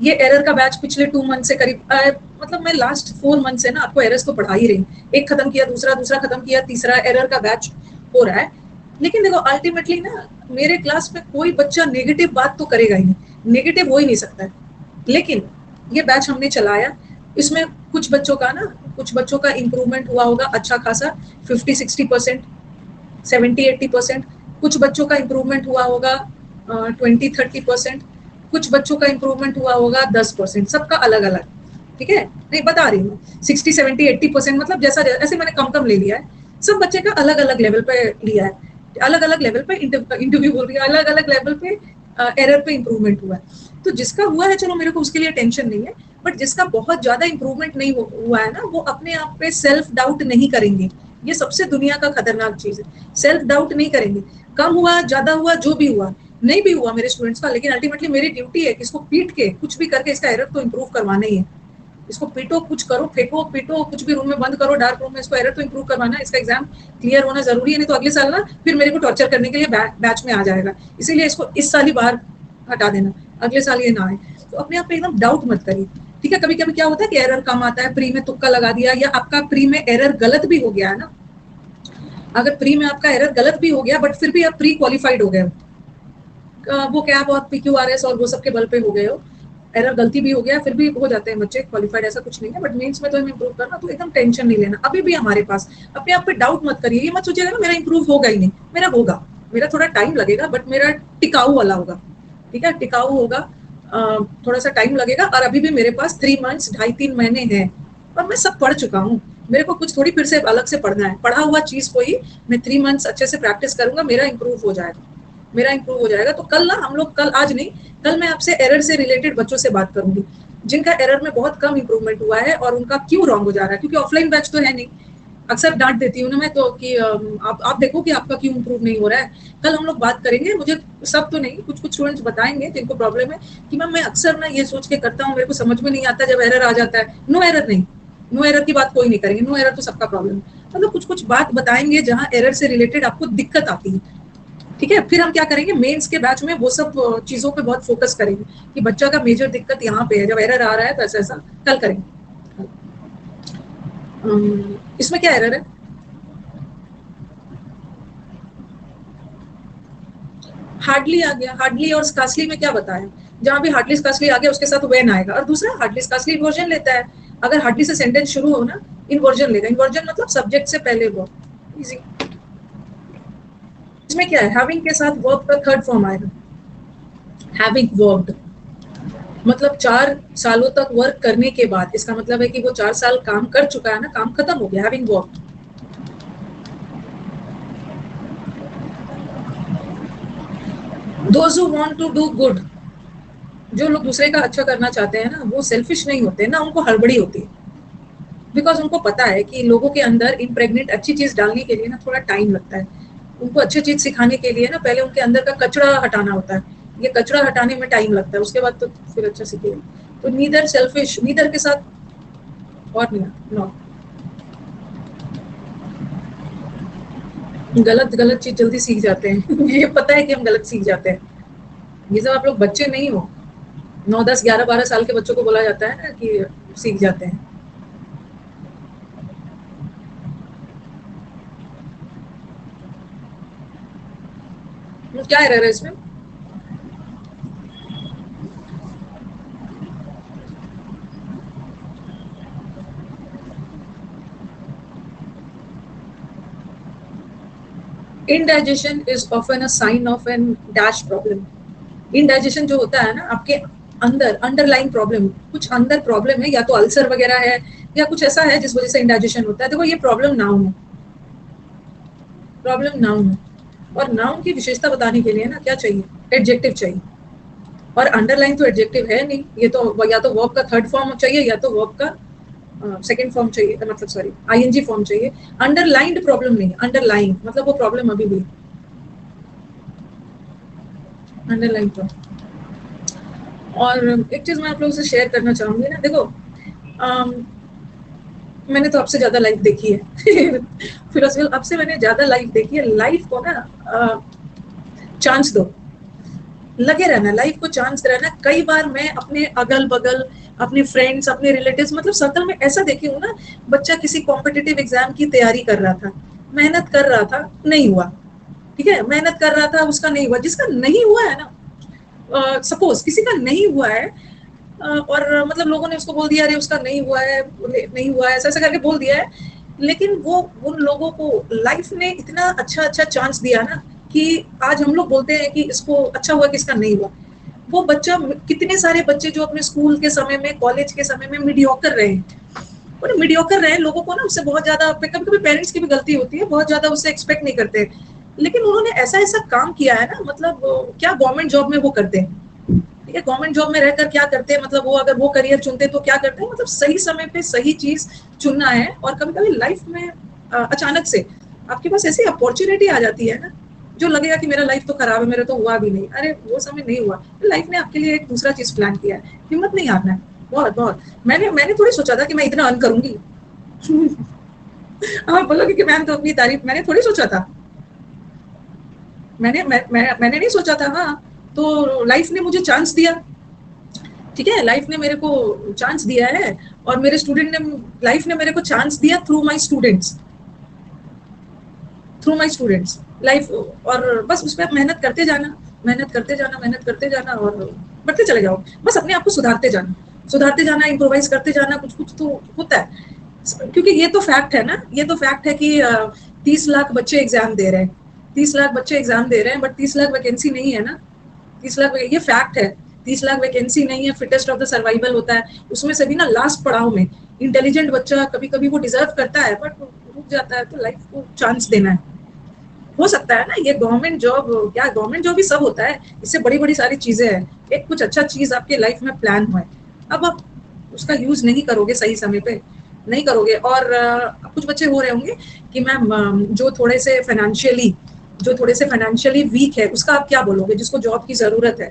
ये एरर का बैच पिछले 2 मंथ से करीब, मतलब मैं लास्ट 4 मंथ से ना आपको एरर्स को पढ़ा ही रही। एक खत्म किया, दूसरा खत्म किया, तीसरा एरर का बैच हो रहा है। लेकिन देखो, अल्टीमेटली ना मेरे क्लास में कोई बच्चा नेगेटिव बात तो करेगा ही नहीं, नेगेटिव हो ही नहीं सकता है। लेकिन ये बैच हमने चलाया, इसमें कुछ बच्चों का ना, कुछ बच्चों का इंप्रूवमेंट हुआ होगा अच्छा खासा, 50-60%, 70-80%। कुछ बच्चों का इंप्रूवमेंट हुआ होगा 20-30%। कुछ बच्चों का इंप्रूवमेंट हुआ होगा 10%। सबका अलग अलग, ठीक है। नहीं बता रही हूँ, 60-70-80% मतलब जैसा, ऐसे मैंने कम ले लिया है। सब बच्चे का अलग अलग लेवल पे लिया है, अलग अलग लेवल पे इंटरव्यू बोल रही है, अलग अलग लेवल पे एरर पे इंप्रूवमेंट हुआ है। तो जिसका हुआ है, चलो मेरे को उसके लिए टेंशन नहीं है। बट जिसका बहुत ज्यादा इंप्रूवमेंट नहीं हुआ है ना, वो अपने आप पे सेल्फ डाउट नहीं करेंगे। ये सबसे दुनिया का खतरनाक चीज है, सेल्फ डाउट नहीं करेंगे। कम हुआ, ज्यादा हुआ, जो भी हुआ, नहीं भी हुआ मेरे स्टूडेंट्स का, लेकिन अल्टीमेटली मेरी ड्यूटी है कि इसको पीट के कुछ भी करके इसका एरर तो इम्प्रूव करवाना ही है। इसको पीटो, कुछ करो, फेंको, पीटो, कुछ भी रूम में बंद करो, डार्क रूम में, इसको एरर तो इम्प्रूव करवाना है। इसका एग्जाम क्लियर होना जरूरी है, नहीं तो अगले साल ना फिर मेरे को टॉर्चर करने के लिए बैच में आ जाएगा। इसीलिए इसको इस साल ही बाहर हटा देना, अगले साल ये ना आए। तो अपने आप पे एकदम डाउट मत करिए, ठीक है। कभी कभी क्या होता है कि एरर कम आता है, प्री में तुक्का लगा दिया, या आपका प्री में एरर गलत भी हो गया है ना। अगर प्री में आपका एरर गलत भी हो गया बट फिर भी आप प्री क्वालिफाइड हो गए हो, वो क्या बहुत PQRS और वो सब के बल पे हो गए हो, एरर गलती भी हो गया, फिर भी हो जाते हैं बच्चे क्वालिफाइड, ऐसा कुछ नहीं है। बट मेंस में तो हमें इंप्रूव करना, तो एकदम टेंशन नहीं लेना अभी भी हमारे पास। अपने आप पे डाउट मत करिए, ये मत सोचिएगा ना मेरा इंप्रूव होगा ही नहीं, मेरा होगा, मेरा थोड़ा टाइम लगेगा बट मेरा टिकाऊ वाला होगा, ठीक है, टिकाऊ होगा। थोड़ा सा टाइम लगेगा, और अभी भी मेरे पास 3 मंथ्स, 2.5-3 महीने हैं, और मैं सब पढ़ चुका हूँ। मेरे को कुछ थोड़ी फिर से अलग से पढ़ना है, पढ़ा हुआ चीज को ही मैं 3 मंथ्स अच्छे से प्रैक्टिस करूंगा, मेरा इंप्रूव हो जाएगा, मेरा इंप्रूव हो जाएगा। तो कल ना हम लोग, कल, आज नहीं, कल मैं आपसे एरर से रिलेटेड बच्चों से बात करूंगी, जिनका एरर में बहुत कम इंप्रूवमेंट हुआ है और उनका क्यों रॉन्ग हो जा रहा है, क्योंकि ऑफलाइन बैच तो है नहीं। अक्सर डांट देती हूँ ना मैं तो कि आप देखो कि आपका क्यों इंप्रूव नहीं हो रहा है। कल हम लोग बात करेंगे, मुझे सब तो नहीं, कुछ कुछ स्टूडेंट्स बताएंगे जिनको प्रॉब्लम है कि मैम मैं अक्सर ना ये सोच के करता हूँ, मेरे को समझ में नहीं आता जब एरर आ जाता है। नो एरर नहीं, नो एरर की बात कोई नहीं करेंगे, नो एरर तो सबका प्रॉब्लम है। मतलब कुछ कुछ बात बताएंगे जहाँ एरर से रिलेटेड आपको दिक्कत आती है, ठीक है। फिर हम क्या करेंगे, मेंस के बैच में वो सब चीजों पे बहुत फोकस करेंगे कि बच्चा का मेजर दिक्कत यहाँ पे है, जब एरर आ रहा है तो ऐसा ऐसा कल करेंगे। इसमें क्या एरर है, हार्डली आ गया, हार्डली और स्कार्सली में क्या बताया, जहां भी हार्डली स्कार्सली आ गया उसके साथ वेन आएगा, और दूसरा हार्डली स्कार्सली इन्वर्जन लेता है। अगर हार्डली से सेंटेंस शुरू हो ना, इन्वर्जन लेगा, इन्वर्जन मतलब सब्जेक्ट से पहले वो, इजी। इसमें क्या है, हैविंग के साथ वर्ब का थर्ड फॉर्म आएगा, हैविंग वर्ब्ड, मतलब 4 सालों तक वर्क करने के बाद, इसका मतलब है कि वो 4 साल काम कर चुका है ना, काम खत्म हो गया, having work. Those who want to do good, जो लोग दूसरे का अच्छा करना चाहते हैं ना, वो सेल्फिश नहीं होते ना, उनको हड़बड़ी होती है, बिकॉज उनको पता है कि लोगों के अंदर इम्प्रेग्नेट अच्छी चीज डालने के लिए ना थोड़ा टाइम लगता है। उनको अच्छी चीज सिखाने के लिए ना पहले उनके अंदर का कचरा हटाना होता है, ये कचरा हटाने में टाइम लगता है, उसके बाद तो फिर अच्छा सीखेगा। तो नीदर सेल्फिश, नीदर के साथ और नहीं, नो, गलत गलत चीज जल्दी सीख जाते हैं ये पता है कि हम गलत सीख जाते हैं, ये सब आप लोग बच्चे नहीं हो, 9, 10, 11, 12 साल के बच्चों को बोला जाता है ना कि सीख जाते हैं। क्या एरर है इसमें, indigestion is often a sign of an dash problem. Indigestion जो होता है ना, आपके अंदर अंडरलाइन प्रॉब्लम, कुछ अंदर प्रॉब्लम है, या तो अल्सर वगैरह है या कुछ ऐसा है जिस वजह से इनडाइजेशन होता है। देखो ये प्रॉब्लम नाउन है, प्रॉब्लम नाउन है, और नाउन की विशेषता बताने के लिए ना क्या चाहिए, एडजेक्टिव चाहिए, और अंडरलाइन तो एडजेक्टिव है नहीं, ये तो या तो वर्ब का थर्ड फॉर्म चाहिए या तो वर्ब का सेकंड फॉर्म चाहिए, मतलब सॉरी आईएनजी फॉर्म चाहिए। अंडरलाइंड प्रॉब्लम नहीं, अंडरलाइन मतलब वो प्रॉब्लम अभी भी, अंडरलाइन प्रॉब्लम। और एक चीज मैं आप लोगों से शेयर करना चाहूंगी ना, देखो मैंने तो आपसे ज्यादा लाइफ देखी है फिर आपसे मैंने ज्यादा लाइफ देखी है। लाइफ को ना चांस दो, लगे रहना, लाइफ को चांस रहना। कई बार मैं अपने अगल बगल, अपने फ्रेंड्स, अपने रिलेटिव्स, मतलब सर्कल में ऐसा देखी हूँ ना, बच्चा किसी कॉम्पिटिटिव एग्जाम की तैयारी कर रहा था, मेहनत कर रहा था, नहीं हुआ, ठीक है, मेहनत कर रहा था, उसका नहीं हुआ। जिसका नहीं हुआ है ना, सपोज किसी का नहीं हुआ है, और मतलब लोगों ने उसको बोल दिया अरे उसका नहीं हुआ है, नहीं हुआ है, ऐसा ऐसा करके बोल दिया है, लेकिन वो उन लोगों को लाइफ ने इतना अच्छा अच्छा चांस दिया ना कि आज हम लोग बोलते हैं कि इसको अच्छा हुआ कि इसका नहीं हुआ। वो बच्चा, कितने सारे बच्चे जो अपने स्कूल के समय में, कॉलेज के समय में मीडियोकर रहे, और मीडियोकर रहे, लोगों को ना उससे बहुत ज्यादा, कभी कभी पेरेंट्स की भी गलती होती है, बहुत ज्यादा उससे एक्सपेक्ट नहीं करते, लेकिन उन्होंने ऐसा ऐसा काम किया है ना, मतलब क्या गवर्नमेंट जॉब में वो करते हैं, ठीक है, गवर्नमेंट जॉब में रहकर क्या करते हैं, मतलब वो अगर वो करियर चुनते तो क्या करते हैं, मतलब सही समय पे सही चीज चुनना है। और कभी कभी लाइफ में अचानक से आपके पास ऐसी अपॉर्चुनिटी आ जाती है ना, जो लगेगा कि मेरा लाइफ तो खराब है, मेरा तो हुआ भी नहीं, अरे वो समय नहीं हुआ, लाइफ ने आपके लिए एक दूसरा चीज प्लान किया है। हिम्मत नहीं हारना है, बहुत बहुत। मैंने थोड़ी सोचा था कि मैं इतना अर्न करूंगी। आप बोलोगे कि मैम तो अपनी तारीफ, मैंने थोड़ी सोचा था, मैंने नहीं सोचा था। हाँ, तो लाइफ ने मुझे चांस दिया, ठीक है, लाइफ ने मेरे को चांस दिया है, और मेरे स्टूडेंट ने, लाइफ ने मेरे को चांस दिया through my students, through my students life. और बस उस पर मेहनत करते जाना, मेहनत करते जाना, मेहनत करते जाना, और बढ़ते चले जाओ। बस अपने आप को सुधारते जाना, सुधारते जाना, इम्प्रोवाइज करते जाना, कुछ कुछ तो होता है। क्योंकि ये तो फैक्ट है ना, ये तो फैक्ट है कि 30 लाख बच्चे एग्जाम दे रहे हैं, 30 लाख बच्चे एग्जाम दे रहे हैं, बट 30 लाख वैकेंसी नहीं है ना, 30 लाख, ये फैक्ट है। 30 लाख वैकेंसी नहीं है, फिटेस्ट ऑफ द सर्वाइवल होता है, उसमें से भी ना लास्ट पड़ाव में इंटेलिजेंट बच्चा कभी कभी वो डिजर्व करता है, बट रुक जाता है। तो लाइफ को चांस देना है, हो सकता है ना। ये गवर्नमेंट जॉब, क्या गवर्नमेंट जॉब ही सब होता है, इससे बड़ी बड़ी सारी चीजें हैं। एक कुछ अच्छा चीज आपके लाइफ में प्लान हुआ है, अब आप उसका यूज नहीं करोगे सही समय पे, नहीं करोगे। और कुछ बच्चे हो रहे होंगे कि मैम जो थोड़े से फाइनेंशियली वीक है, उसका आप क्या बोलोगे, जिसको जॉब की जरूरत है,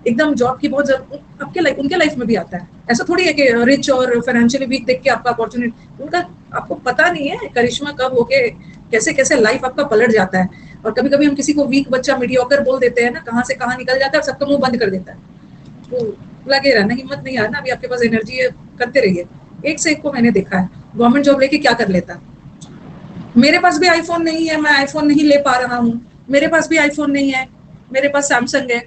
एकदम जॉब की बहुत जरूरत आपके लाइफ, उनके लाइफ में भी आता है। ऐसा थोड़ी है कि रिच और फाइनेंशियली वीक देख के आपका अपॉर्चुनिटी, उनका आपको पता नहीं है करिश्मा कब होके कैसे कैसे लाइफ आपका पलट जाता है। और कभी कभी हम किसी को वीक बच्चा मीडियोकर बोल देते हैं ना, कहाँ से कहाँ निकल जाता है और सबका मुंह बंद कर देता है। तो लगे रहना, हिम्मत नहीं हारना, अभी आपके पास एनर्जी है, करते रहिए। एक से एक को मैंने देखा है गवर्नमेंट जॉब लेके क्या कर लेता है। मेरे पास भी आईफोन नहीं है, मैं आईफोन नहीं ले पा रहा हूँ, मेरे पास भी आईफोन नहीं है, मेरे पास सैमसंग है,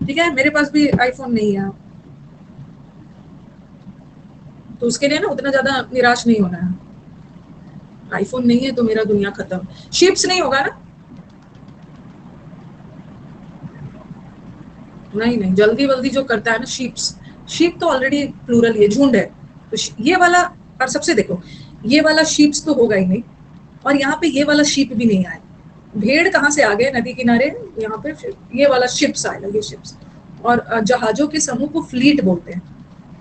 ठीक है, मेरे पास भी आईफोन नहीं है। तो उसके लिए ना उतना ज्यादा निराश नहीं होना है। आईफोन नहीं है तो मेरा दुनिया खत्म, शिप्स नहीं होगा ना, नहीं नहीं, जल्दी जल्दी जो करता है ना शिप्स, शीप तो ऑलरेडी प्लूरल है, झुंड है। तो ये वाला, और सबसे देखो, ये वाला शीप्स तो होगा ही नहीं, और यहाँ पे ये वाला शीप भी नहीं आया। भेड़ कहाँ से आ गए नदी किनारे, यहाँ पे ये वाला शिप्स आएगा, ये शिप्स। और जहाजों के समूह को फ्लीट बोलते हैं,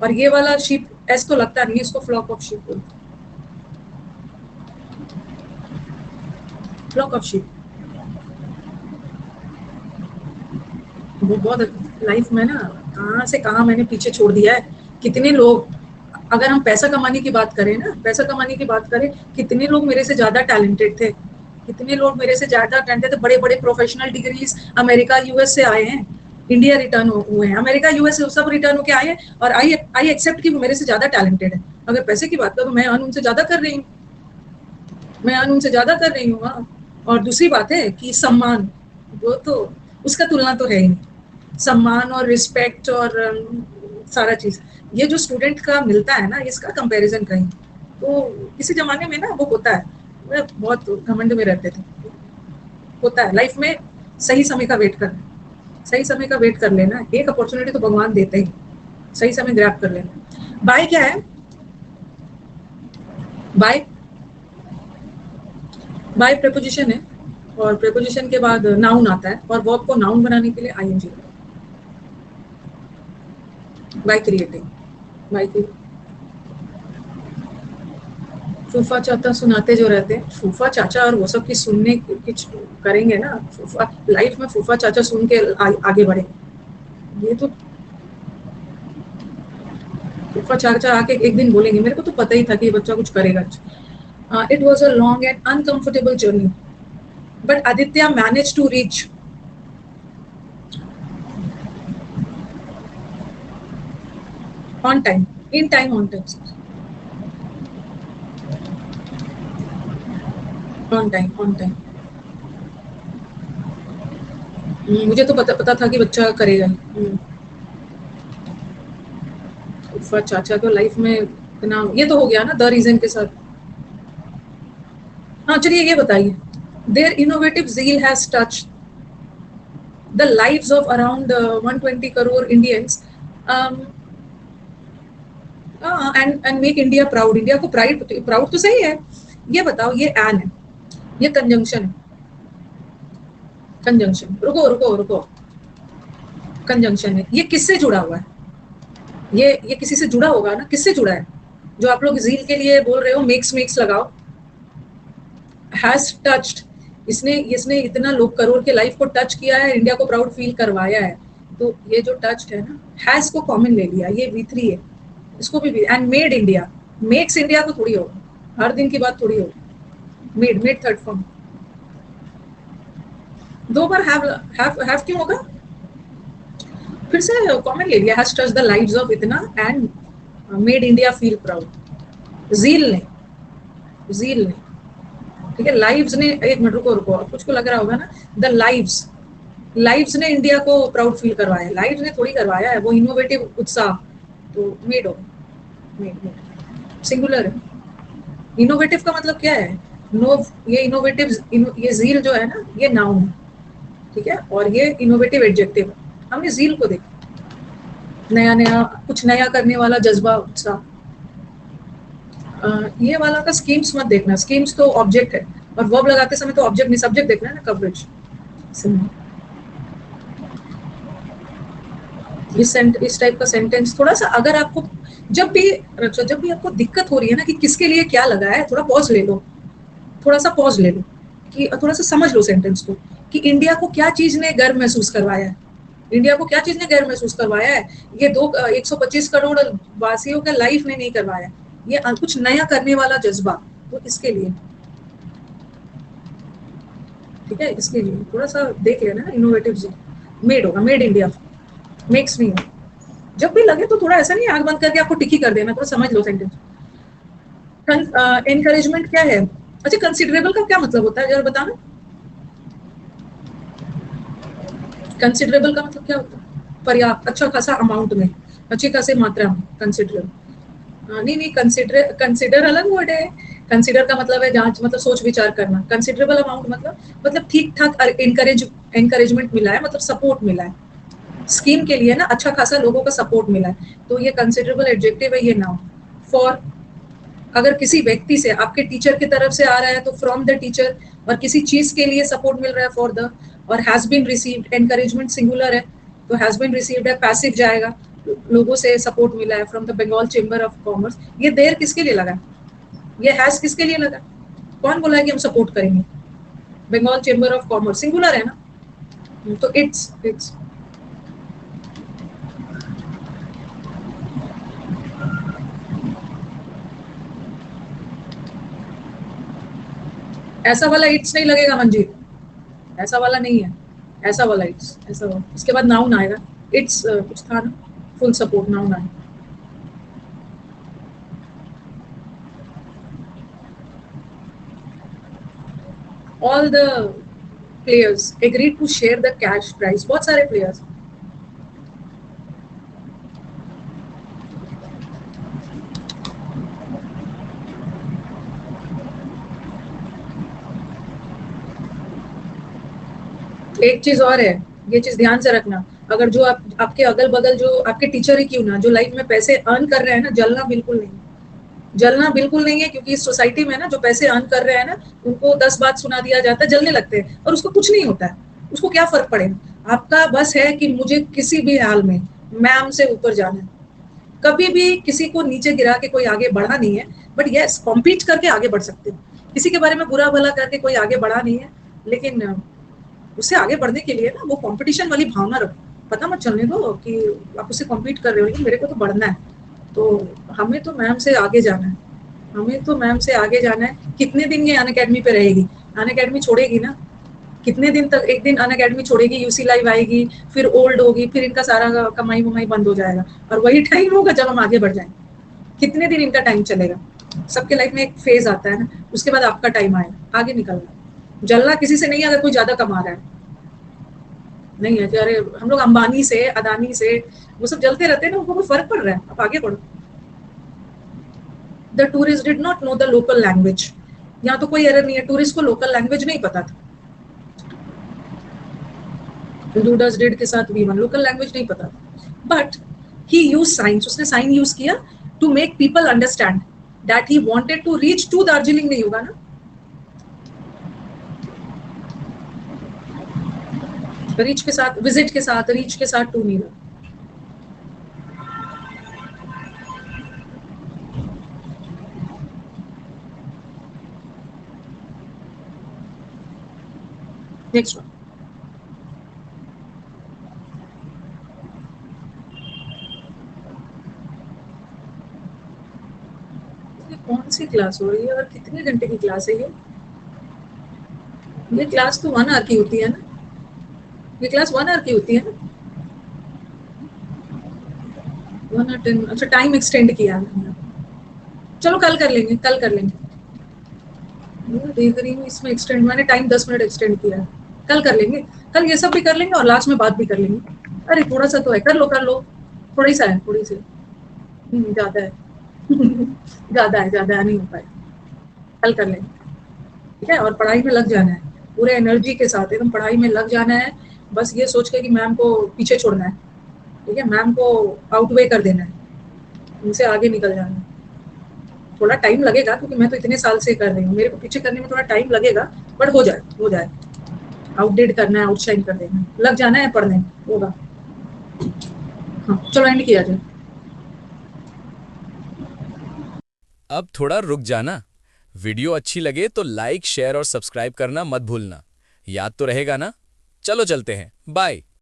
और ये वाला शिप ऐसा तो लगता नहीं है, इसको फ्लॉक ऑफ शिप बोलते हैं, फ्लॉक ऑफ शिप। वो बहुत लाइफ में ना कहाँ से कहाँ मैंने पीछे छोड़ दिया है। कितने लोग, अगर हम पैसा कमाने की बात करें ना, पैसा कमाने की बात करें, कितने लोग मेरे से ज्यादा टैलेंटेड थे, कितने लोग मेरे से ज्यादा टैलेंटेड थे, बड़े बड़े प्रोफेशनल डिग्रीज अमेरिका यूएस से आए हैं, इंडिया रिटर्न हुए हैं, अमेरिका यूएस सब रिटर्न होके आए हैं, और आई एक्सेप्ट कि वो मेरे से ज्यादा टैलेंटेड है। अगर पैसे की बात करो, मैं अर्न उनसे ज्यादा कर रही हूँ, मैं अर्न उनसे ज्यादा कर रही हूँ। और दूसरी बात है कि सम्मान, वो तो उसका तुलना तो है ही नहीं, सम्मान और रिस्पेक्ट और सारा चीज, ये जो स्टूडेंट का मिलता है ना, इसका कंपैरिजन कहीं। तो किसी जमाने में ना वो होता है, मैं बहुत घमंड में रहते थे, होता है लाइफ में, सही समय का वेट करना, सही समय का वेट कर लेना, एक अपॉर्चुनिटी तो भगवान देते ही, सही समय ग्रैब कर लेना। बाय क्या है, बाय, बाय प्रेपोजिशन है, और प्रेपोजिशन के बाद नाउन आता है, और वर्ब को नाउन बनाने के लिए आईएनजी, बाय क्रिएटिंग, बाय फूफा चाचा सुनाते जो रहते हैं, फूफा चाचा और वो सब की सुनने कुछ करेंगे ना, फूफा लाइफ में फूफा चाचा सुन के आगे बढ़े। ये तो फूफा चाचा आके एक दिन बोलेंगे, मेरे को तो पता ही था कि ये बच्चा कुछ करेगा। It was a long and uncomfortable journey, but Aditya manage to reach on time, in time, on time, on time, on time। मुझे तो पता था कि बच्चा करेगा। चाचा तो लाइफ में इतना, ये तो हो गया ना द रीजन के साथ। हाँ चलिए ये बताइए, their innovative zeal has touched the lives of around 120 crore Indians, and make India proud। India को प्राउड तो सही है। ये बताओ, ये एन है, ये कंजंक्शन है, कंजंक्शन, रुको रुको रुको, कंजंक्शन है। ये किससे जुड़ा हुआ है? ये किसी से जुड़ा होगा ना? किससे जुड़ा है? जो आप लोग झील के लिए बोल रहे हो मेक्स लगाओ, हैज टच्ड, इसने इसने इतना लोग करोड़ के लाइफ को टच किया है, इंडिया को प्राउड फील करवाया है। तो ये जो टच्ड है ना, हैज को कॉमन ले लिया, ये V3 है, इसको भी and made India, makes India को थोड़ी होगा, हर दिन की बात थोड़ी होगी। मेड थर्ड फॉर्म, दो बार हैव क्यों होगा? फिर से कॉमन ले लिया, has touched the lives of इतना and made India feel proud. झील ने, ठीक है, लाइव्स ने, एक मिनट रुको रुको, कुछ को लग रहा होगा ना, द लाइव्स ने इंडिया को प्राउड फील करवाया, लाइव्स ने थोड़ी करवाया है, वो इनोवेटिव उत्साह, तो मेड हो, मेड सिंगुलर है। इनोवेटिव का मतलब क्या है? नो, ये इनोवेटिव, ये झील जो है ना, ये नाउन है, ठीक है, और ये इनोवेटिव एडजेक्टिव है। हमने झील को देखा, नया नया, कुछ नया करने वाला जज्बा, उत्साह। ये वाला का स्कीम्स मत देखना, स्कीम्स तो ऑब्जेक्ट है, और वर्ब लगाते समय तो ऑब्जेक्ट नहीं सब्जेक्ट देखना है ना, कवरेज। इस टाइप का सेंटेंस थोड़ा सा, अगर आपको जब भी आपको दिक्कत हो रही है ना कि किसके लिए क्या लगा है, थोड़ा पॉज ले लो, थोड़ा सा पॉज ले लो, कि थोड़ा सा समझ लो सेंटेंस को, कि इंडिया को क्या चीज ने गर्व महसूस करवाया है, इंडिया को क्या चीज ने गर्व महसूस करवाया है। ये 125 करोड़ वासियों का लाइफ ने नहीं करवाया, ये कुछ नया करने वाला जज्बा, तो इसके लिए, ठीक है, इसके लिए थोड़ा सा देख लेना, इनोवेटिव जी, मेड होगा, मेड इंडिया, मेक्स नहीं होगा। जब भी लगे तो थोड़ा ऐसा नहीं आंख बंद करके आपको टिकी कर देना, थोड़ा समझ लो सेंटेंस। एनकरेजमेंट क्या है? अच्छा, कंसिडरेबल का क्या मतलब होता है जरा बताना। कंसिडरेबल का मतलब क्या होता है? पर्याप्त, अच्छा खासा अमाउंट में, अच्छी खासी मात्रा में, कंसिडरेबल। नहीं, कंसिडर अलग वर्ड है। कंसिडर का मतलब है जांच, मतलब सोच विचार करना। कंसिडरेबल अमाउंट मतलब ठीक ठाक एनकरेजमेंट मिला है, मतलब सपोर्ट मिला है स्कीम के लिए ना, अच्छा खासा लोगों का सपोर्ट मिला है, तो ये कंसिडरेबल एडजेक्टिव है, ये नाउन। फॉर, अगर किसी व्यक्ति से, आपके टीचर की तरफ से आ रहा है तो फ्रॉम द टीचर, और किसी चीज के लिए सपोर्ट मिल रहा है फॉर द, और has been received, encouragement singular है तो हैज बीन रिसीव्ड है, पैसिव जाएगा, लोगों से सपोर्ट मिला है from the Bengal chamber of commerce. ये देर किसके लिए लगा? ये हैज किसके लिए लगा? कौन बोला है कि हम सपोर्ट करेंगे? Bengal chamber of commerce singular है ना, तो इट्स ऐसा वाला इट्स नहीं लगेगा मंजीत, ऐसा वाला नहीं है, ऐसा वाला इट्स, ऐसा वाला, इसके बाद नाउन आएगा। इट्स कुछ था ना, फुल सपोर्ट, नाउन आएगा। All the players agreed to share the cash prize, बहुत सारे प्लेयर्स। एक चीज और है, ये चीज ध्यान से रखना, अगर जो आपके अगल बगल जो आपके टीचर ही क्यों ना, जो लाइफ में पैसे अर्न कर रहे हैं ना, जलना बिल्कुल नहीं, जलना बिल्कुल नहीं है, क्योंकि इस सोसाइटी में ना जो पैसे अर्न कर रहे हैं ना, उनको 10 बात सुना दिया जाता है, जलने लगते हैं, और उसको कुछ नहीं होता है, उसको क्या फर्क पड़ेगा। आपका बस है कि मुझे किसी भी हाल में मैम से ऊपर जाना है, कभी भी किसी को नीचे गिरा के कोई आगे बढ़ा नहीं है, बट यस कॉम्पीट करके आगे बढ़ सकते हो, किसी के बारे में बुरा भला करके कोई आगे बढ़ा नहीं है, लेकिन उससे आगे बढ़ने के लिए ना वो कंपटीशन वाली भावना रखो, पता मत चलने दो कि आप उससे कॉम्पीट कर रहे हो, लेकिन मेरे को तो बढ़ना है, तो हमें तो मैम से आगे जाना है, हमें तो मैम से आगे जाना है। कितने दिन ये अनअकैडमी पे रहेगी? अनअकैडमी छोड़ेगी ना, कितने दिन तक, एक दिन अनअकैडमी छोड़ेगी, यूसी लाइव आएगी, फिर ओल्ड होगी, फिर इनका सारा कमाई वमाई बंद हो जाएगा, और वही टाइम होगा जब हम आगे बढ़ जाएंगे। कितने दिन इनका टाइम चलेगा? सबके लाइफ में एक फेज आता है ना, उसके बाद आपका टाइम आएगा आगे निकलना। जलना किसी से नहीं है अगर कोई ज्यादा कमा रहा है, नहीं है कि अरे हम लोग अंबानी से, अदानी से, वो सब जलते रहते हैं ना, उनको कोई फर्क पड़ रहा है, आप आगे बढ़ो। The tourist did not know the local language, यहाँ तो कोई एरर नहीं है, टूरिस्ट को लोकल लैंग्वेज नहीं पता था। डू डज डिड के साथ V1, लोकल लैंग्वेज नहीं पता था, बट ही यूज साइंस, उसने साइन यूज किया to make people understand that he wanted to reach to Darjeeling, नहीं होगा ना, रीच के साथ, विजिट के साथ, रीच के साथ टू मिरर। Next one. ये कौन सी क्लास हो रही है और कितने घंटे की क्लास है ये क्लास तो 1 आवर की होती है ना, ये क्लास 1 आवर की होती है ना। 1 और 10, अच्छा टाइम एक्सटेंड किया है। चलो कल कर लेंगे, कल कर लेंगे। मैं देख रही हूँ इसमें एक्सटेंड, मैंने टाइम 10 मिनट एक्सटेंड किया है। कल कर लेंगे, कल ये सब भी कर लेंगे और लास्ट में बात भी कर लेंगे। अरे थोड़ा सा तो है, कर लो कर लो। थोड़ी सा है, थोड़ी सी। ज्यादा है। ज्यादा है, नहीं हो पाएगा। कल कर लेंगे, ठीक है। और पढ़ाई में लग जाना है, पूरे एनर्जी के साथ एकदम पढ़ाई में लग जाना है। बस ये सोच के कि मैम को पीछे छोड़ना है, ठीक है, मैम को आउटवे कर देना है, उनसे आगे निकल जाना है। थोड़ा टाइम लगेगा क्योंकि मैं तो इतने साल से कर रही हूँ, मेरे को पीछे करने में थोड़ा टाइम लगेगा, बट हो जाए हो जाए। आउटडेट करना है, आउटशाइन कर देना है, लग जाना है पढ़ने, होगा। हाँ चलो एंड किया जाए। अब थोड़ा रुक जाना। वीडियो अच्छी लगे तो लाइक शेयर और सब्सक्राइब करना मत भूलना। याद तो रहेगा ना? चलो चलते हैं, बाय।